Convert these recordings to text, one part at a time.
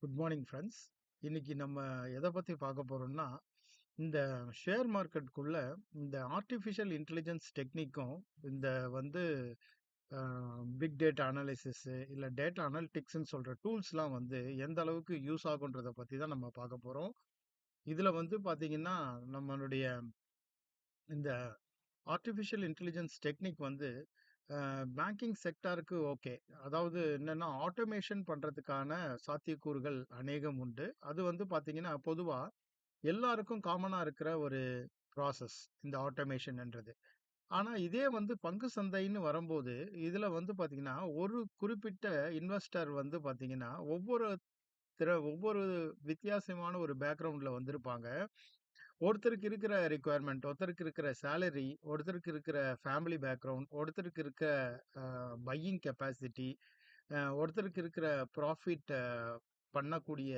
Good morning friends. இன்னைக்கு நம்ம எதை பற்றி பார்க்க போகிறோம்னா, இந்த ஷேர் மார்க்கெட்டுக்குள்ள இந்த ஆர்டிஃபிஷியல் இன்டெலிஜென்ஸ் டெக்னிக்கும் இந்த வந்து பிக் டேட்டா அனாலிசிஸு இல்லை டேட்டா அனாலிட்டிக்ஸ்ன்னு சொல்கிற டூல்ஸ்லாம் வந்து எந்த அளவுக்கு யூஸ் ஆகுன்றதை பற்றி தான் நம்ம பார்க்க போகிறோம். இதில் வந்து பார்த்தீங்கன்னா நம்மளுடைய இந்த ஆர்டிஃபிஷியல் இன்டெலிஜென்ஸ் டெக்னிக் வந்து பேங்கிங் செக்டாருக்கு ஓகே. அதாவது என்னன்னா ஆட்டோமேஷன் பண்றதுக்கான சாத்தியக்கூறுகள் அநேகம் உண்டு. அது வந்து பாத்தீங்கன்னா பொதுவா எல்லாருக்கும் காமனா இருக்கிற ஒரு ப்ராசஸ் இந்த ஆட்டோமேஷன்ன்றது. ஆனா இதே வந்து பங்கு சந்தைன்னு வரும்போது இதுல வந்து பாத்தீங்கன்னா ஒரு குறிப்பிட்ட இன்வெஸ்டர் வந்து பாத்தீங்கன்னா ஒவ்வொரு வித்தியாசமான ஒரு பேக்ரவுண்ட்ல வந்திருப்பாங்க. ஒருத்தருக்கு இருக்கிற ரிக்குவயர்மெண்ட், ஒருத்தருக்கு இருக்கிற சேலரி, ஒருத்தருக்கு இருக்கிற ஃபேமிலி பேக்ரவுண்ட், ஒருத்தருக்கு இருக்க பையிங் கெப்பாசிட்டி, ஒருத்தருக்கு இருக்கிற ப்ராஃபிட் பண்ணக்கூடிய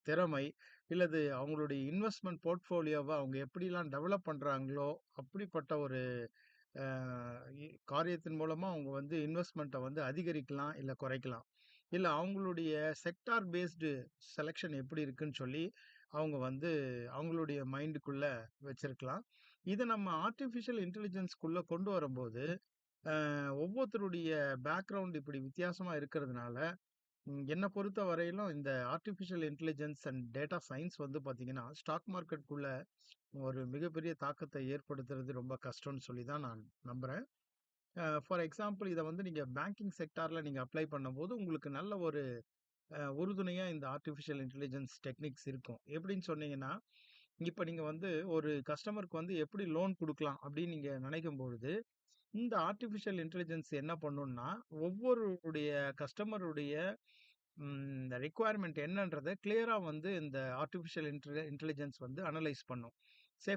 திறமை, இல்லது அவங்களுடைய இன்வெஸ்ட்மெண்ட் போர்ட்ஃபோலியோவை அவங்க எப்படிலாம் டெவலப் பண்ணுறாங்களோ அப்படிப்பட்ட ஒரு காரியத்தின் மூலமாக அவங்க வந்து இன்வெஸ்ட்மெண்ட்டை வந்து அதிகரிக்கலாம் இல்லை குறைக்கலாம். இல்லை அவங்களுடைய செக்டார் பேஸ்டு செலெக்ஷன் எப்படி இருக்குன்னு சொல்லி அவங்க வந்து அவங்களுடைய மைண்டுக்குள்ள வச்சிருக்கலாம். இதை நம்ம ஆர்டிஃபிஷியல் இன்டெலிஜென்ஸ்குள்ள கொண்டு வரும்போது ஒவ்வொருத்தருடைய பேக்ரவுண்ட் இப்படி வித்தியாசமா இருக்கிறதுனால என்னை பொறுத்த வரையிலும் இந்த artificial intelligence and data science வந்து பார்த்தீங்கன்னா ஸ்டாக் மார்க்கெட்டுக்குள்ள ஒரு மிகப்பெரிய தாக்கத்தை ஏற்படுத்துறது ரொம்ப கஷ்டம்னு சொல்லி தான் நான் நம்புறேன். ஃபார் எக்ஸாம்பிள் இதை வந்து நீங்கள் பேங்கிங் செக்டாரில் நீங்கள் அப்ளை பண்ணும்போது உங்களுக்கு நல்ல ஒரு உறுதுணையாக இந்த ஆர்டிஃபிஷியல் இன்டெலிஜென்ஸ் டெக்னிக்ஸ் இருக்கும். எப்படின்னு சொன்னீங்கன்னா, இப்போ நீங்கள் வந்து ஒரு கஸ்டமருக்கு வந்து எப்படி லோன் கொடுக்கலாம் அப்படின்னு நீங்கள் நினைக்கும் பொழுது இந்த ஆர்டிஃபிஷியல் இன்டெலிஜென்ஸ் என்ன பண்ணும்னா ஒவ்வொருடைய கஸ்டமருடைய ரிக்குவயர்மெண்ட் என்னன்றதை கிளியரா வந்து இந்த ஆர்டிஃபிஷியல் இன்டெலிஜென்ஸ் வந்து அனலைஸ் பண்ணும்.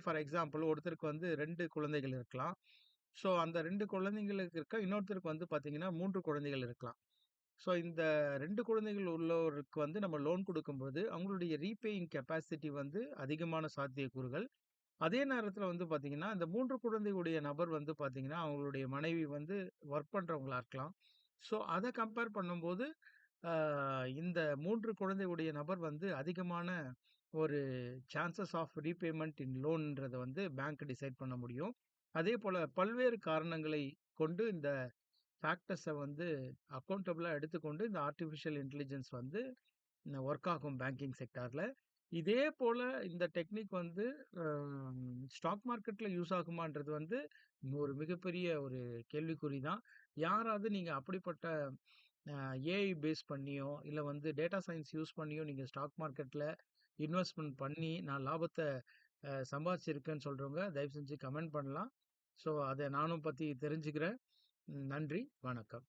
ஃபார் எக்ஸாம்பிள் ஒருத்தருக்கு வந்து 2 குழந்தைகள் இருக்கலாம். ஸோ அந்த 2 குழந்தைங்களுக்கு இருக்க இன்னொருத்தருக்கு வந்து பார்த்தீங்கன்னா 3 குழந்தைகள் இருக்கலாம். ஸோ இந்த 2 குழந்தைகள் உள்ளவருக்கு வந்து நம்ம லோன் கொடுக்கும்போது அவங்களுடைய ரீபேயிங் கெப்பாசிட்டி வந்து அதிகமான சாத்தியக்கூறுகள். அதே நேரத்துல வந்து பாத்தீங்கன்னா, இந்த 3 குழந்தையுடைய நபர் வந்து பாத்தீங்கன்னா, அவங்களுடைய மனைவி வந்து ஒர்க் பண்றவங்களா இருக்கலாம். ஸோ அத கம்பேர் பண்ணும்போது, அ இந்த 3 குழந்தையுடைய நபர் வந்து அதிகமான ஒரு சான்சஸ் ஆஃப் ரீபேமெண்ட் இன் லோன்ன்றத வந்து பேங்க் டிசைட் பண்ண முடியும். அதேபோல பல்வேறு காரணங்களை கொண்டு இந்த ஃபேக்டர்ஸ வந்து அக்கவுண்டபிளா எடுத்துக்கொண்டு இந்த ஆர்டிஃபிஷியல் இன்டெலிஜென்ஸ் வந்து ஒர்க் ஆகும் பேங்கிங் செக்டார்ல. இதே போல இந்த டெக்னிக் வந்து ஸ்டாக் மார்க்கெட்ல யூஸ் ஆகுமான்றது வந்து ஒரு மிகப்பெரிய ஒரு கேள்விக்குறி தான். யாராவது நீங்க அப்படிப்பட்ட ஏஐ பேஸ் பண்ணியோ, இல்ல வந்து டேட்டா சயின்ஸ் யூஸ் பண்ணியோ நீங்க ஸ்டாக் மார்க்கெட்ல இன்வெஸ்ட்மென்ட் பண்ணி நான் லாபத்த சம்பாதிச்சிருக்கேன்னு சொல்றவங்க தயவு செஞ்சு கமெண்ட் பண்ணலாம். ஸோ அத நானும் பத்தி தெரிஞ்சுக்கிறேன். நன்றி, வணக்கம்.